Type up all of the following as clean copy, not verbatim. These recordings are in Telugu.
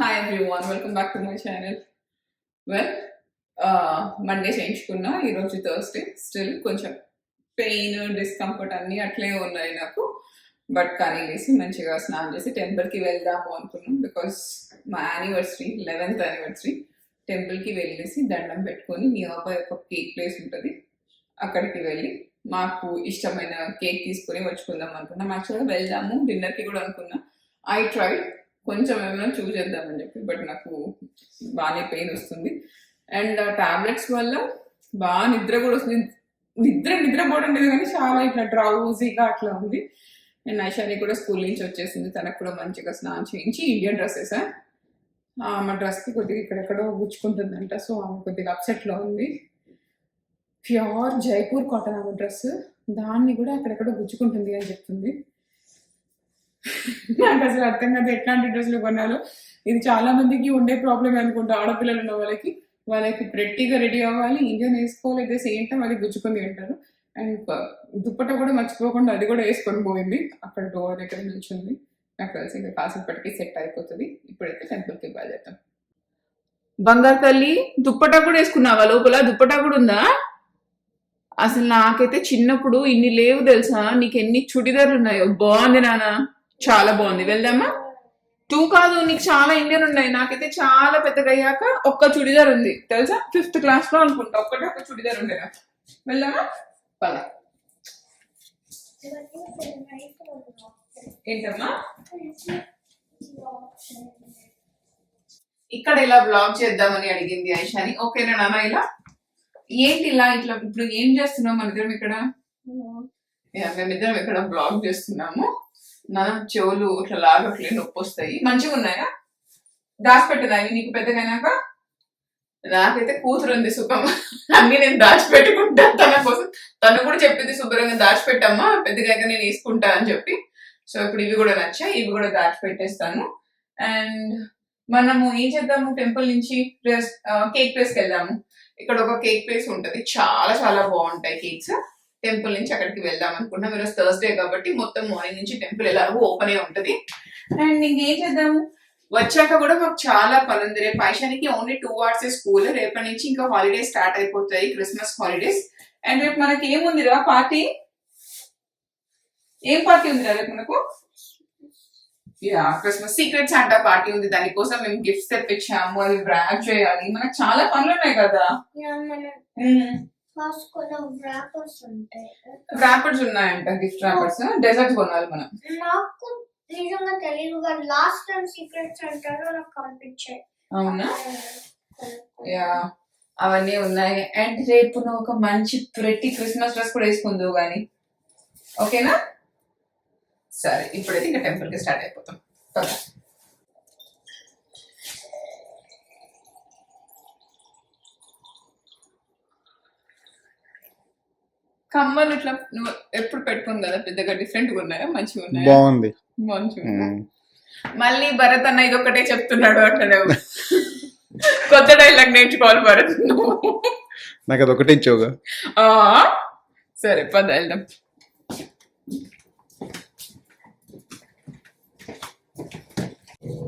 Hi everyone, welcome back to my channel. Well, Monday చేయించుకున్నా, ఈరోజు థర్స్డే. స్టిల్ కొంచెం పెయిన్, డిస్కంఫర్ట్ అన్నీ అట్లే ఉన్నాయి నాకు. బట్ కానీ లేసి మంచిగా స్నానం చేసి టెంపుల్కి వెళ్దాము అనుకున్నాం. బికాస్ మా యానివర్సరీ 11th యానివర్సరీ. టెంపుల్కి వెళ్ళేసి దండం పెట్టుకొని నియర్ బై ఒక కేక్ ప్లేస్ ఉంటుంది, అక్కడికి వెళ్ళి మాకు ఇష్టమైన కేక్ తీసుకొని వచ్చుకుందాం అనుకున్నాం. యాక్చువల్గా వెళ్దాము డిన్నర్కి కూడా అనుకున్నా. ఐ ట్రైడ్ కొంచెం ఏమైనా చూస్ చేద్దామని చెప్పి, బట్ నాకు బాగానే పెయిన్ వస్తుంది. అండ్ ఆ టాబ్లెట్స్ వల్ల బాగా నిద్ర కూడా వస్తుంది. నిద్రపోవడం లేదు కానీ చాలా ఇట్లా డ్రౌజీగా అట్లా ఉంది. అండ్ ఐషాని కూడా స్కూల్ నుంచి వచ్చేసింది, తనకు కూడా మంచిగా స్నానం చేయించి ఇండియన్ డ్రెస్ వేసా. మా డ్రెస్కి కొద్దిగా ఇక్కడెక్కడో గుచ్చుకుంటుందంట, సో ఆమె కొద్దిగా అప్సెట్లో ఉంది. ప్యూర్ జైపూర్ కాటన్ ఆమె డ్రెస్, దాన్ని కూడా అక్కడెక్కడో గుచ్చుకుంటుంది అని చెప్తుంది. నాకు అసలు అర్థం కాదు ఎట్లాంటి డ్రెస్సులు కొనాలో. ఇది చాలా మందికి ఉండే ప్రాబ్లమ్ అనుకుంటా, ఆడపిల్లలు ఉన్న వాళ్ళకి ప్రెట్టిగా రెడీ అవ్వాలి, ఇండియన్ వేసుకోవాలి, అయితే సేమ్ టైం అది గుచ్చుకుంది అంటారు. అండ్ దుప్పట కూడా మర్చిపోకుండా అది కూడా వేసుకొని పోయింది, అక్కడ డోర్ దగ్గర నిల్చుంది. నాకు తెలిసి ఇంకా కాసేపటికి సెట్ అయిపోతుంది. ఇప్పుడైతే టెంపుల్కి బయలుదేరుతాం. బంగారు తల్లి, దుప్పట కూడా వేసుకున్నావా? లోపల దుప్పట కూడా ఉందా? అసలు నాకైతే చిన్నప్పుడు ఇన్ని లేవు తెలుసా. నీకు ఎన్ని చుడిదార్లు ఉన్నాయో. బాగుంది నాన్న, చాలా బాగుంది. వెళ్దామా? 2 కాదు, నీకు చాలా ఇండియన్ ఉన్నాయి. నాకైతే చాలా పెద్దగా అయ్యాక ఒక్క చుడిదార్ ఉంది తెలుసా. 5th క్లాస్ లో అనుకుంటా ఒక్క చుడిదార్ ఉండే నాకు. వెళ్దామా? పద. ఏంటమ్మా ఇక్కడ ఇలా బ్లాగ్ చేద్దామని అడిగింది ఐషాని. ఓకేనా నాన్న? ఇలా ఏంటి ఇట్లా ఇప్పుడు ఏం చేస్తున్నాం మనిద్దరం ఇక్కడ? మేమిద్దరం ఇక్కడ బ్లాగ్ చేస్తున్నాము. నా చెవులు ఇట్లా లాగట్లే, నొప్పి వస్తాయి. మంచిగా ఉన్నాయా? దాచిపెట్టదా ఇవి నీకు పెద్దగైనాక? నాకైతే కూతురు ఉంది సుఖం, అన్ని నేను దాచిపెట్టుకుంటా తన కోసం. తను కూడా చెప్పింది శుభ్రంగా దాచిపెట్టమ్మా, పెద్దగా నేను వేసుకుంటా అని చెప్పి. సో ఇప్పుడు ఇవి కూడా నచ్చాయి, ఇవి కూడా దాచిపెట్టేస్తాను. అండ్ మనము ఏం చేద్దాము, టెంపుల్ నుంచి కేక్ ప్లేస్కి వెళ్దాము. ఇక్కడ ఒక కేక్ ప్లేస్ ఉంటుంది, చాలా చాలా బాగుంటాయి కేక్స్. టెంపుల్ నుంచి అక్కడికి వెళ్దాం అనుకున్నాం. ఈరోజు థర్స్డే కాబట్టి మొత్తం మార్నింగ్ నుంచి టెంపుల్ ఎలాగో ఓపెన్ ఉంటుంది. అండ్ ఇంకేం చేద్దాము, వచ్చాక కూడా మాకు చాలా పని ఉంది. రేపు ఐషానికి ఓన్లీ 2 hours స్కూల్. రేపటి నుంచి ఇంకా హాలిడేస్ స్టార్ట్ అయిపోతాయి, క్రిస్మస్ హాలిడేస్. అండ్ రేపు మనకి ఏముందిరా పార్టీ? ఏం పార్టీ ఉందిరా రేపు మనకు? క్రిస్మస్ సీక్రెట్ శాంటా పార్టీ ఉంది. దానికోసం మేము గిఫ్ట్స్ తెప్పించాము, అవి ర్యాప్ చేయాలి. మనకు చాలా పనులు ఉన్నాయి కదా. ర్యాపర్స్ ఉన్నాయంట, గిఫ్ట్ ర్యాపర్స్, డెజర్ట్స్ కొనాలి మనం. నాకు నిజంగా తెలియదు, లాస్ట్ టైం సీక్రెట్ సెంటర్ నాకు కనిపించాయి. అవునా? యా, అవన్నీ ఉన్నాయి. అండ్ రేపు నువ్వు ఒక మంచి ప్రెట్టి క్రిస్మస్ డ్రెస్ కూడా వేసుకుందువు కానీ, ఓకేనా? సరే, ఇప్పుడైతే ఇంకా టెంపుల్కి స్టార్ట్ అయిపోతాం. కమ్మలు ఇట్లా నువ్వు ఎప్పుడు పెట్టుకుని కదా, పెద్దగా డిఫరెంట్ గా ఉన్నాయా? మంచిగా ఉన్నాయా? బాగుంది. మళ్ళీ భరత్ అన్న ఇది ఒకటే చెప్తున్నాడు అంటాడు. కొత్త డైలాగ్ నేర్చుకోవాలి భరత్ నువ్వు. నాకు అది ఒకటే ఇచ్చావుగా. సరే పద వెళ్దాం.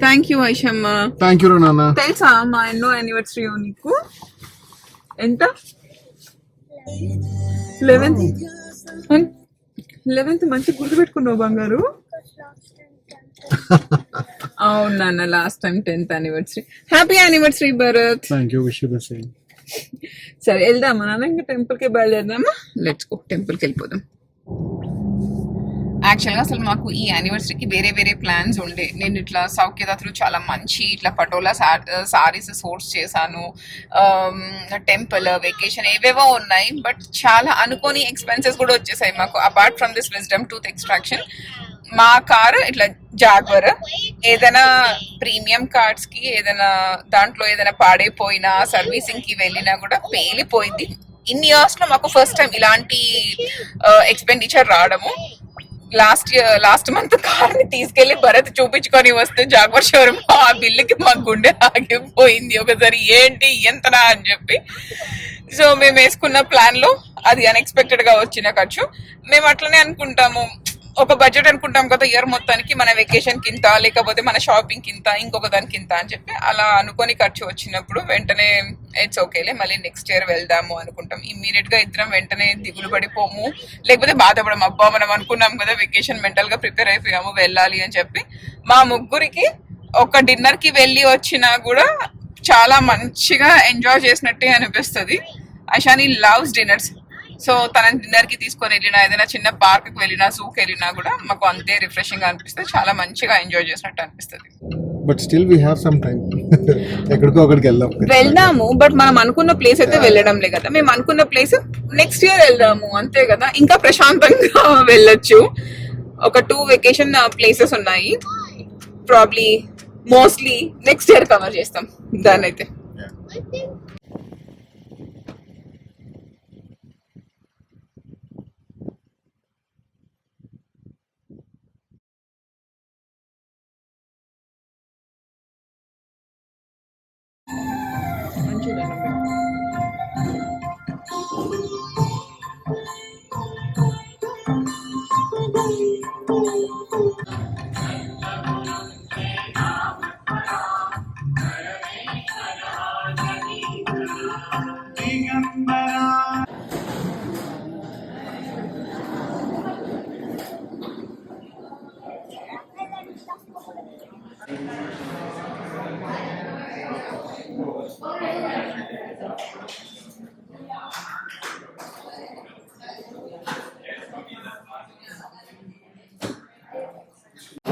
థ్యాంక్ యూ ఐషమ్మ. థ్యాంక్ యూ నాన్న. తెలుసా మా ఎన్నో యానివర్సరీ నీకు? ఎంత? 11th మంచి గుర్తు పెట్టుకున్నావు బంగారు. అవును నాన్న, last time 10th anniversary. Happy anniversary Bharat. Thank you, wish you the same. సరే వెళ్దామా నాన్న, ఇంకా టెంపుల్కి బయలుదేరదామా? లెట్స్ గో, టెంపుల్కి వెళ్ళిపోదాం. యాక్చువల్గా అసలు మాకు ఈ యానివర్సరీకి వేరే వేరే ప్లాన్స్ ఉండే. నేను ఇట్లా సౌఖ్యదాతలు చాలా మంచి ఇట్లా పటోలా సారీస్ సోర్స్ చేశాను, టెంపుల్, వెకేషన్ ఏవేవో ఉన్నాయి. బట్ చాలా అనుకోని ఎక్స్పెన్సెస్ కూడా వచ్చేసాయి మాకు. Apart from this wisdom tooth extraction, మా కారు ఇట్లా జాగ్వర్, ఏదైనా ప్రీమియం కార్డ్స్ కి ఏదైనా దాంట్లో ఏదైనా పాడైపోయినా సర్వీసింగ్ కి వెళ్ళినా కూడా పేలిపోయింది. ఇన్ని ఇయర్స్ లో మాకు ఫస్ట్ టైం ఇలాంటి ఎక్స్పెండిచర్ రావడము. లాస్ట్ మంత్ కార్ని తీసుకెళ్లి భరత్ చూపించుకొని వస్తే జాగ్వర్ షోరూమ్, ఆ బిల్లుకి మా గుండె ఆగిపోయింది ఒకసారి. ఏంటి ఎంతనా అని చెప్పి. సో మేము వేసుకున్న ప్లాన్ లో అది అన్ఎక్స్పెక్టెడ్ గా వచ్చిన ఖర్చు. మేము అట్లనే అనుకుంటాము, ఒక బడ్జెట్ అనుకుంటాం కదా ఇయర్ మొత్తానికి, మన వెకేషన్ కింద లేకపోతే మన షాపింగ్ కింద ఇంకొక దానికి ఇంత అని చెప్పి అలా అనుకొని ఖర్చు వచ్చినప్పుడు వెంటనే ఇట్స్ ఓకేలే మళ్ళీ నెక్స్ట్ ఇయర్ వెళ్దాము అనుకుంటాం. ఇమ్మీడియట్ గా ఇద్దరం వెంటనే దిగులు పడిపోము, లేకపోతే బాధపడము. అబ్బా మనం అనుకున్నాం కదా వెకేషన్, మెంటల్ గా ప్రిపేర్ అయిపోయాము వెళ్ళాలి అని చెప్పి. మా ముగ్గురికి ఒక డిన్నర్ కి వెళ్ళి వచ్చినా కూడా చాలా మంచిగా ఎంజాయ్ చేసినట్టే అనిపిస్తుంది. Aishani loves dinners. సో తన డిన్నర్ కి తీసుకొని వెళ్ళినా, ఏదైనా చిన్న పార్క్ కి వెళ్ళినా, జూకి వెళ్ళినా కూడా మాకు అంతే రిఫ్రెషింగ్ గా అనిపిస్తుంది, చాలా మంచిగా ఎంజాయ్ చేసినట్టు అనిపిస్తుంది. But still we have some time. ఎక్కడికో అక్కడికి వెళ్దాము, బట్ మనం అనుకున్న ప్లేస్ అయితే వెళ్ళడంలే కదా. మేము అనుకున్న ప్లేస్ నెక్స్ట్ ఇయర్ వెళ్దాము అంతే కదా, ఇంకా ప్రశాంతంగా వెళ్ళొచ్చు. ఒక 2 వెకేషన్ ప్లేసెస్ ఉన్నాయి, probably mostly next year cover చేస్తాం దాన్ని అయితే.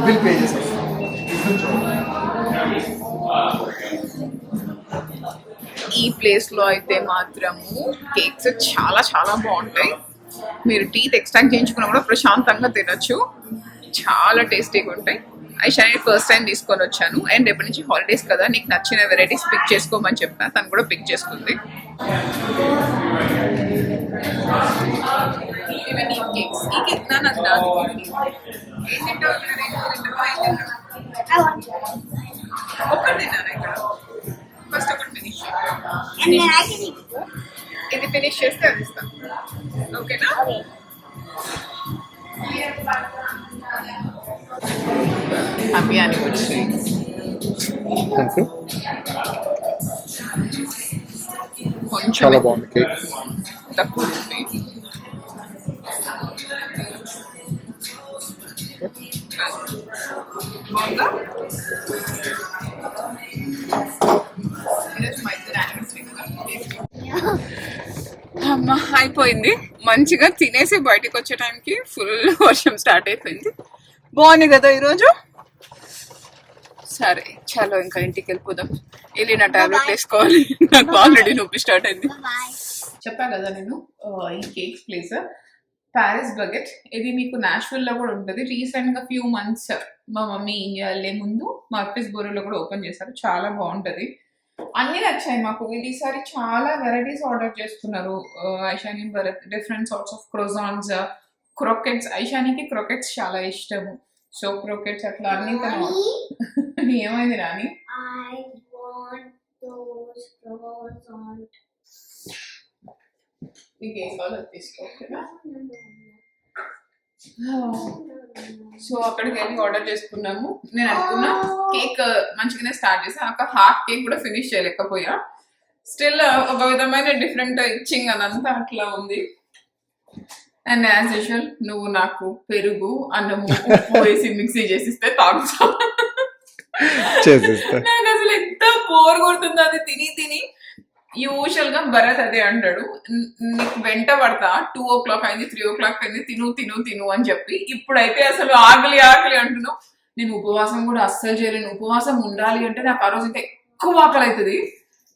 బిల్ పే చేసాం. ఈ ప్లేస్ లో అయితే మాత్రము కేక్స్ చాలా చాలా బాగుంటాయి. మీరు టీత్ ఎక్స్ట్రాక్ట్ చేయించుకున్నా కూడా ప్రశాంతంగా తినొచ్చు, చాలా టేస్టీగా ఉంటాయి. ఐషాని ఫస్ట్ టైం తీసుకొని వచ్చాను, అండ్ రేపటి నుంచి హాలిడేస్ కదా, నీకు నచ్చిన వెరైటీస్ పిక్ చేసుకోమని చెప్పిన, తను కూడా పిక్ చేసుకుంది. ఇవి నీ కేక్స్. ఈ కేక్ నాకు రాదు. ఏం తింటావు? ఒక్కటి తిన్నాను ఇక్కడ. ఫస్ట్ ఒకటి ఫినిష్, ఇది ఫినిష్ చేస్తే అది ఇస్తాను, ఓకేనా? Happy anniversary. చాలా బాగుంది కేక్. తక్కువ ఉంది. బాగుందా? అమ్మా అయిపోయింది. మంచిగా తినేసి బయటకు వచ్చే టైంకి ఫుల్ వర్షం స్టార్ట్ అయిపోయింది. బాగుంది కదా ఈరోజు. సరే చలో ఇంకా ఇంటికి వెళ్ళిపోదాం. వెళ్ళి నా టాబ్లెట్ వేసుకోవాలి, నాకు ఆల్రెడీ నొప్పి స్టార్ట్ అయింది. చెప్పా కదా నేను ఈ కేక్స్ ప్లేస్ ప్యారిస్ బగెట్. ఇది మీకు నాష్విల్ లో కూడా ఉంటుంది. రీసెంట్ గా ఫ్యూ మంత్స్ మా మమ్మీ ఇండియా వెళ్ళే ముందు మర్ఫిస్ బోరోలో కూడా ఓపెన్ చేశారు, చాలా బాగుంటది. అన్ని నచ్చాయి మాకు. ఈసారి చాలా వెరైటీస్ ఆర్డర్ చేస్తున్నారు. Aishani different sorts of క్రోజాన్స్, క్రోకెట్స్. ఐషానికి క్రోకెట్స్ చాలా ఇష్టము, సో క్రోకెట్స్ అట్లా అన్ని. ఏమైంది రాని? సో అక్కడికి వెళ్ళి ఆర్డర్ చేసుకున్నాము. నేను అనుకున్నా కేక్ మంచిగానే స్టార్ట్ చేసాను, ఒక హాఫ్ కేక్ కూడా ఫినిష్ చేయలేకపోయా. స్టిల్ ఒక విధమైన డిఫరెంట్ ఇచ్చింగ్ అదంతా అట్లా ఉంది. అండ్ యాజ్ యూజువల్ నువ్వు నాకు పెరుగు, అన్నము, ఉప్పు వేసి మిక్సీ చేసిస్తే తాగుతా. నాకు అసలు ఎంత బోర్ కొడుతుందో అది తిని తిని. యూజువల్ గా భరత్ అదే అంటాడు, నీకు వెంట పడతా 2 o'clock అయింది, 3 o'clock అయింది, తిను తిను తిను అని చెప్పి. ఇప్పుడైతే అసలు ఆకలి ఆకలి అంటున్నావు. నేను ఉపవాసం కూడా అస్సలు చేయలేను. ఉపవాసం ఉండాలి అంటే నాకు ఆ రోజు ఇంకా ఎక్కువ ఆకలి అవుతుంది.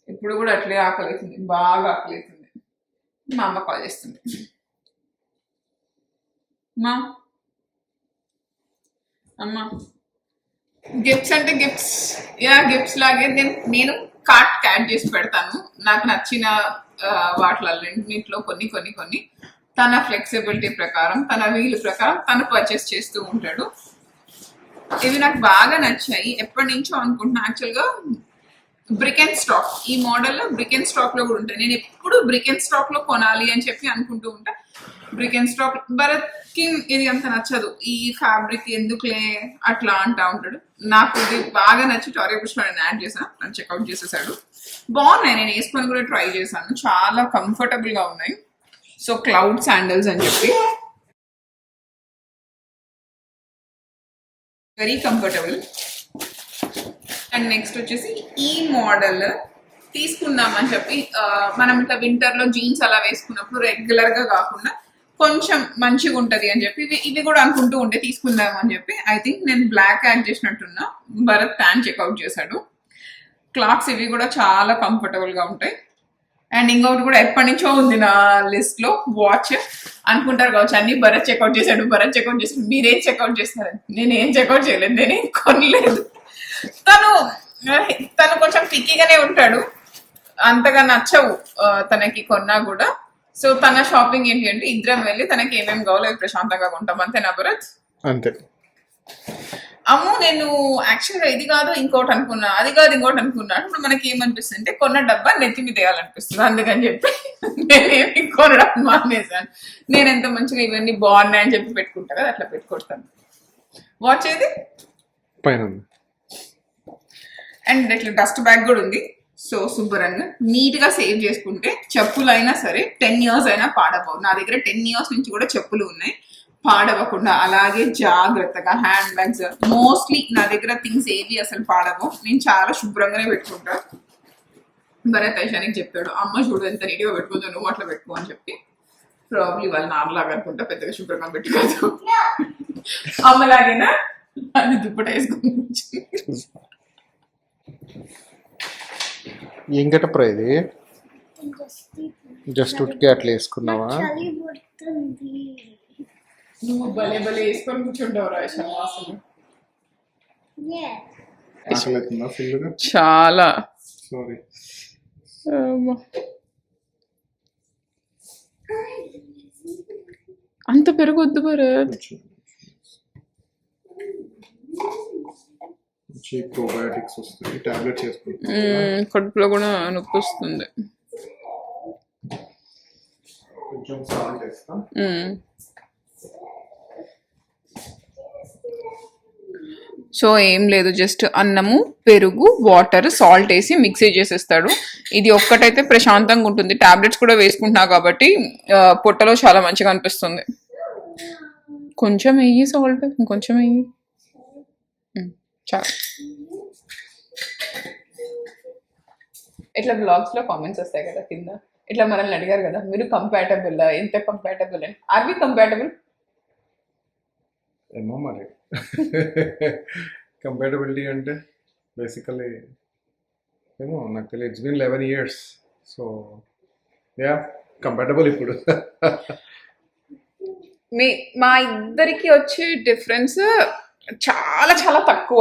ఇప్పుడు కూడా అట్లే ఆకలి అవుతుంది, బాగా ఆకలి అవుతుంది. మా అమ్మ కాల్ చేస్తుంది. మా అమ్మ గిఫ్ట్స్ అంటే గిఫ్ట్స్, గిఫ్ట్స్ లాగే నేను కార్ట్ యాడ్ చేసి పెడతాను. నాకు నచ్చిన వాటిలో కొన్ని కొన్ని కొన్ని తన ఫ్లెక్సిబిలిటీ ప్రకారం, తన వీలు ప్రకారం తను పర్చేస్ చేస్తూ ఉంటాడు. ఇవి నాకు బాగా నచ్చాయి. ఎప్పటి నుంచో అనుకుంటున్నా యాక్చువల్గా బ్రిక్ అండ్ స్టాక్. ఈ మోడల్లో బ్రిక్ అండ్ స్టాక్ లో కూడా ఉంటాయి. నేను ఎప్పుడు బ్రిక్ అండ్ స్టాక్ లో కొనాలి అని చెప్పి అనుకుంటూ ఉంటా. Brick and stock. భరత్ కి ఇది అంత నచ్చదు, ఈ ఫ్యాబ్రిక్ ఎందుకులే అట్లా అంటా ఉంటాడు. నాకు ఇది బాగా నచ్చి టారియా పుష్ప నేను యాడ్ చేశాను, నన్ను చెక్అవుట్ చేసేసాడు. బాగున్నాయి, నేను వేసుకొని కూడా ట్రై చేశాను, చాలా కంఫర్టబుల్ గా ఉన్నాయి. సో క్లౌడ్ శాండల్స్ అని చెప్పి వెరీ కంఫర్టబుల్. అండ్ నెక్స్ట్ వచ్చేసి ఈ మోడల్ తీసుకుందామని చెప్పి మనం ఇట్లా వింటర్ లో జీన్స్ అలా వేసుకున్నప్పుడు రెగ్యులర్ గా కాకుండా కొంచెం మంచిగా ఉంటది అని చెప్పి ఇవి కూడా అనుకుంటూ ఉంటే తీసుకుందాం అని చెప్పి ఐ థింక్ నేను బ్లాక్ యాడ్ చేసినట్టున్నా. భరత్ ప్యాన్ చెక్అవుట్ చేశాడు. క్లాత్స్ ఇవి కూడా చాలా కంఫర్టబుల్ గా ఉంటాయి. అండ్ ఇంకొకటి కూడా ఎప్పటి నుంచో ఉంది నా లిస్ట్ లో, వాచ్. అనుకుంటారు కావచ్చు అన్ని భరత్ చెక్అవుట్ చేశాడు, భరత్ చెక్అవుట్ చేశాడు, మీరేం చెక్అవుట్ చేస్తున్నారు? నేనేం చెక్అవుట్ చేయలేదు, నేనేం కొనలేదు. తను కొంచెం పిక్కిగానే ఉంటాడు, అంతగా నచ్చవు తనకి కొన్నా కూడా. సో తన షాపింగ్ ఏంటి అంటే ఇద్దరం వెళ్ళి తనకి ఏమేమి కావాలో అవి ప్రశాంతంగా కొంటాం, అంతేనా భరత్? అంతే. అమ్ము నేను యాక్చువల్గా ఇది కాదు ఇంకోటి అనుకున్నా, అది కాదు ఇంకోటి అనుకున్నా. ఇప్పుడు మనకి ఏమనిపిస్తుంది అంటే కొన్న డబ్బా నెత్తి మీద వేయాలనిపిస్తుంది, అందుకని చెప్పి నేనేమి కొనడం మానేశాను. నేను ఎంత మంచిగా ఇవన్నీ బాగున్నాయని చెప్పి పెట్టుకుంటా కదా, అట్లా పెట్టుకుంటాను. వాచ్ ఏది పైన. అండ్ ఇట్లా డస్ట్ బ్యాగ్ కూడా ఉంది. సో శుభ్రంగా నీట్ గా సేవ్ చేసుకుంటే చెప్పులు అయినా సరే 10 years అయినా పాడవవు. నా దగ్గర 10 years నుంచి కూడా చెప్పులు ఉన్నాయి, పాడవకుండా అలాగే జాగ్రత్తగా. హ్యాండ్ బ్యాగ్స్ మోస్ట్లీ నా దగ్గర థింగ్స్ ఏవి అసలు పాడవు, నేను చాలా శుభ్రంగానే పెట్టుకుంటా. భరత్ ఐశానికి చెప్పాడు, అమ్మ చూడు ఎంత నీట్గా పెట్టుకుంటా, నువ్వు అట్లా పెట్టుకో అని చెప్పి. ప్రాబ్లీ వాళ్ళు నాన్నలాగా అనుకుంటా పెద్దగా శుభ్రంగా పెట్టుకోదు. అమ్మలాగేనా అది దుప్పట వేసుకుని ఏం గెటప్రా ఇది? జస్ట్ ఉట్కి అట్లా వేసుకున్నావా? చలి పుడుతుంది. నువ్వు భలే భలే వేసుకొని కూర్చుంటావు రాశా అసలు. ఆకలితుందా ఫుల్గా? చాలా. సారీ. అంత పెరగొద్దు భరత్. ప్రోబయాటిక్స్ వస్తుంది, టాబ్లెట్స్ వేసుకుంటా. కడుపులో కూడా నొప్పి వస్తుంది. కొంచెం సాల్ట్ వేస్తా. సో ఏం లేదు, జస్ట్ అన్నము, పెరుగు, వాటర్, సాల్ట్ వేసి మిక్సీ చేసేస్తాడు. ఇది ఒక్కటైతే ప్రశాంతంగా ఉంటుంది. టాబ్లెట్స్ కూడా వేసుకుంటున్నా కాబట్టి పొట్టలో చాలా మంచిగా అనిపిస్తుంది. కొంచెం వెయ్యి సాల్ట్, ఇంకొంచెం వెయ్యి, చాలా. ఇట్లా బ్లాగ్స్ లో కామెంట్స్ వస్తాయి కదా కింద, ఇట్లా మనల్ని అడిగారు కదా మీరు కంపాటబుల్, ఎంత కంపాటబుల్ అని. Are we compatible? ఏమో మరి. కంపాటబిలిటీ అంటే బేసికలీ ఏమో నాకు తెలియదు. It's been 11 years. So yeah compatible ఇప్పుడు. మా ఇద్దరికి వచ్చే డిఫరెన్స్ చాలా చాలా తక్కువ.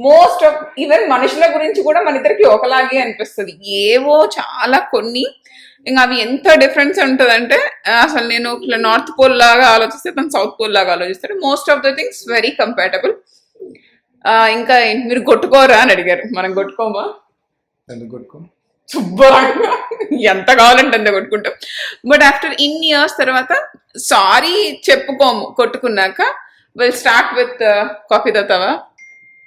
మోస్ట్ ఆఫ్ ఈవెన్ మనుషుల గురించి కూడా మన ఇద్దరికి ఒకలాగే అనిపిస్తుంది. ఏవో చాలా కొన్ని, ఇంకా అవి ఎంత డిఫరెన్స్ ఉంటుందంటే అసలు నేను ఇట్లా నార్త్ పోల్ లాగా ఆలోచిస్తే తను సౌత్ పోల్ లాగా ఆలోచిస్తాడు. Most of the things very compatible. ఇంకా మీరు కొట్టుకోరా అని అడిగారు. మనం కొట్టుకోమా? ఎందుకు కొట్టుకో? శుభ్రంగా ఎంత కావాలంటే అంత కొట్టుకుంటాం. బట్ ఆఫ్టర్ ఇన్ ఇయర్స్ తర్వాత సారీ చెప్పుకోము కొట్టుకున్నాక. విల్ స్టార్ట్ విత్ కాఫీ తాగుతావా,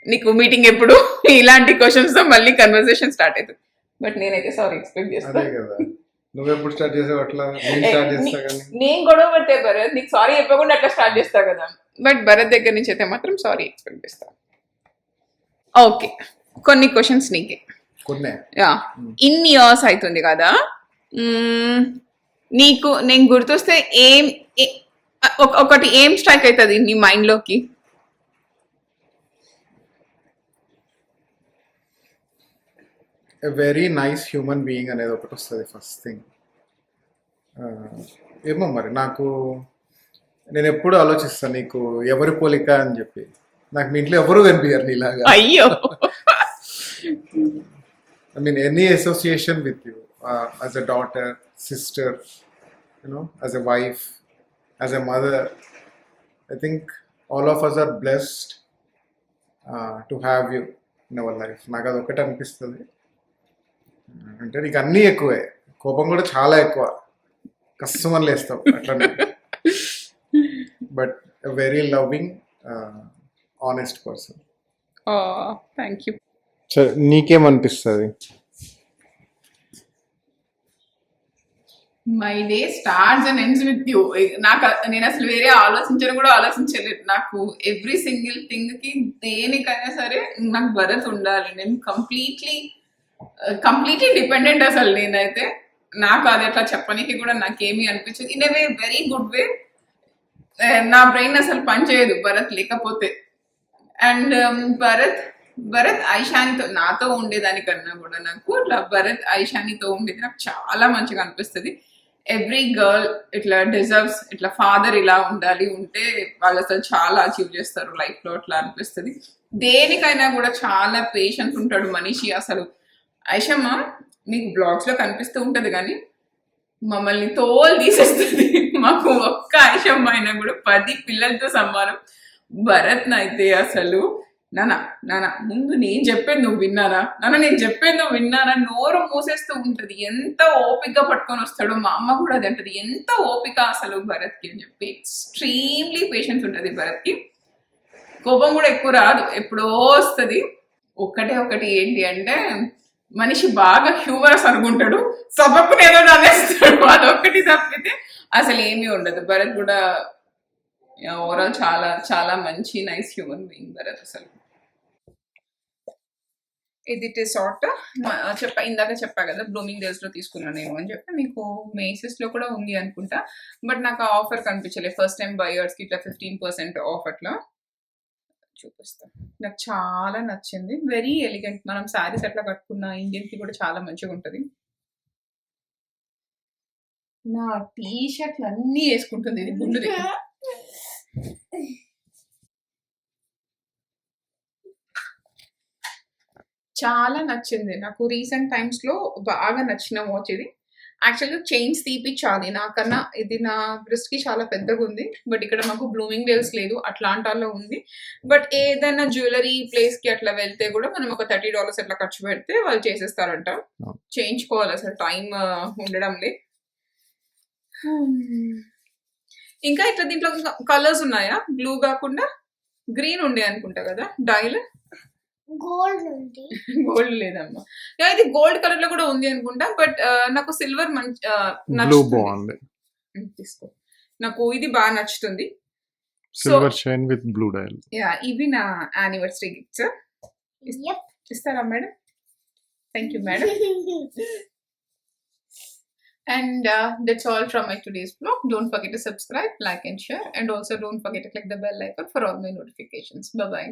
నీకు మీటింగ్ ఎప్పుడు, ఇలాంటి క్వశ్చన్స్ తో మళ్ళీ కన్వర్సేషన్ స్టార్ట్ అవుతుంది. బట్ నేనైతే సారీ ఎక్స్పెక్ట్ చేస్తాను. నువ్వెప్పుడు స్టార్ట్ చేసావు? అట్లా స్టార్ట్ చేస్తా కానీ నేను గొడవ పడితే భరత్ నీకు సారీ చెప్పకుండా అట్లా స్టార్ట్ చేస్తా కదా. బట్ భరత్ దగ్గర నుంచి అయితే మాత్రం సారీ ఎక్స్పెక్ట్ చేస్తా. ఓకే, కొన్ని క్వశ్చన్స్ నీకే. ఇన్ ఇయర్స్ అవుతుంది కదా, నీకు నేను గుర్తొస్తే ఒకటి ఏం స్ట్రైక్ అవుతుంది నీ మైండ్ లోకి? A very nice human being అనేది ఒకటి వస్తుంది ఫస్ట్ థింగ్. ఏమో మరి నాకు, నేను ఎప్పుడు ఆలోచిస్తాను నీకు ఎవరి పోలిక అని చెప్పి. నాకు మీ ఇంట్లో ఎవరు కనిపించారు నీలాగా. అయ్యో, I mean, any association with you as a daughter, sister, as a wife, as a mother, I think all of us are blessed to have you in our life. నాకు అది ఒకటి అనిపిస్తుంది. అంటే నీకు అన్నీ ఎక్కువే, కోపం కూడా చాలా ఎక్కువ, కష్టమని లేస్తావు అట్లనే. but a very loving, honest person. Thank you. So నీకేమనిపిస్తుంది? My day starts and ends with you. నేను అసలు వేరే ఆలోచించలేదు. నాకు ఎవ్రీ సింగిల్ థింగ్ కి దేనికైనా సరే నాకు భరత్ ఉండాలి. నేను కంప్లీట్లీ డిపెండెంట్ అసలు నేనైతే. నాకు అది అట్లా చెప్పడానికి కూడా నాకేమీ అనిపించదు. In a way very good way. నా బ్రెయిన్ అసలు పనిచేయదు భరత్ లేకపోతే. అండ్ భరత్ ఐషానితో నాతో ఉండేదానికన్నా కూడా నాకు భరత్ ఐషానితో ఉండేది నాకు చాలా మంచిగా అనిపిస్తుంది. ఎవ్రీ గర్ల్ ఇట్లా డిజర్వ్స్ ఇట్లా ఫాదర్ ఇలా ఉంటే వాళ్ళు అసలు చాలా అచీవ్ చేస్తారు లైఫ్ లో అట్లా అనిపిస్తుంది. దేనికైనా కూడా చాలా పేషెన్స్ ఉంటాడు మనిషి అసలు. ఐషమ్మ మీకు బ్లాగ్స్ లో కనిపిస్తూ ఉంటది కానీ మమ్మల్ని తోలు తీసేస్తుంది. మాకు ఒక్క ఐషమ్మ అయినా కూడా 10 పిల్లలతో సమానం. భరత్ అయితే అసలు నాన్న ముందు నేను చెప్పేది నువ్వు విన్నారా నోరు మూసేస్తూ ఉంటది. ఎంత ఓపికగా పట్టుకొని వస్తాడో. మా అమ్మ కూడా అది అంటది, ఎంత ఓపిక అసలు భరత్ కి అని చెప్పి. ఎక్స్ట్రీమ్లీ పేషెన్స్ ఉంటది భరత్ కి. కోపం కూడా ఎక్కువ రాదు, ఎప్పుడో వస్తుంది. ఒకటి ఏంటి అంటే మనిషి బాగా హ్యూమరస్ అనుకుంటాడు, సబక్కుని ఏదో అనేస్తాడు. అదొక్కటి తప్పితే అసలు ఏమీ ఉండదు. భరత్ కూడా ఓవరాల్ చాలా చాలా మంచి నైస్ హ్యూమన్ బీయింగ్ భరత్ అసలు. ఇది షార్ట్ ఇందాక చెప్పా కదా బ్లూమింగ్ డేస్ లో తీసుకున్నాను నేను అని చెప్పి. మీకు మేసెస్ లో కూడా ఉంది అనుకుంటా, బట్ నాకు ఆ ఆఫర్ కనిపించలేదు. ఫస్ట్ టైం బయర్స్ కి ఇట్లా 15% ఆఫ్ అట్లా చూపిస్తాను. నాకు చాలా నచ్చింది. Very elegant. మనం శారీస్ అట్లా కట్టుకున్న ఇండియన్ కి కూడా చాలా మంచిగా ఉంటది. నా టీ షర్ట్లు అన్నీ వేసుకుంటుంది ఇది గుండుది. చాలా నచ్చింది నాకు. రీసెంట్ టైమ్స్ లో బాగా నచ్చిన వాచ్ ఇది. యాక్చువల్గా చైన్స్ తీపిచ్చాలి నాకన్నా. ఇది నా బ్రెస్ట్ కి చాలా పెద్దగా ఉంది, బట్ ఇక్కడ మాకు బ్లూమింగ్ డేల్స్ లేదు, అట్లాంటాలో ఉంది. బట్ ఏదైనా జ్యువెలరీ ప్లేస్ కి అట్లా వెళ్తే కూడా మనం ఒక $30 అట్లా ఖర్చు పెడితే వాళ్ళు చేసేస్తారంట. చేయించుకోవాలి, అసలు టైం ఉండడం లే. ఇంకా ఇట్లా దీంట్లో కలర్స్ ఉన్నాయా? బ్లూ కాకుండా గ్రీన్ ఉండే అనుకుంటా కదా డైల్. గోల్డ్ లేదమ్మా. ఇది గోల్డ్ కలర్ లో కూడా ఉంది అనుకుంటా, బట్ నాకు సిల్వర్ తీసుకో. నాకు ఇది బాగా నచ్చుతుంది. Silver shine with blue dial. ఇవి నా యానివర్సరీ గిఫ్ట్స్. ఇస్తారా madam? Thank you madam. And that's all from my today's vlog. Don't forget to subscribe, like and share, and also don't forget to click the bell icon for all my notifications. Bye bye.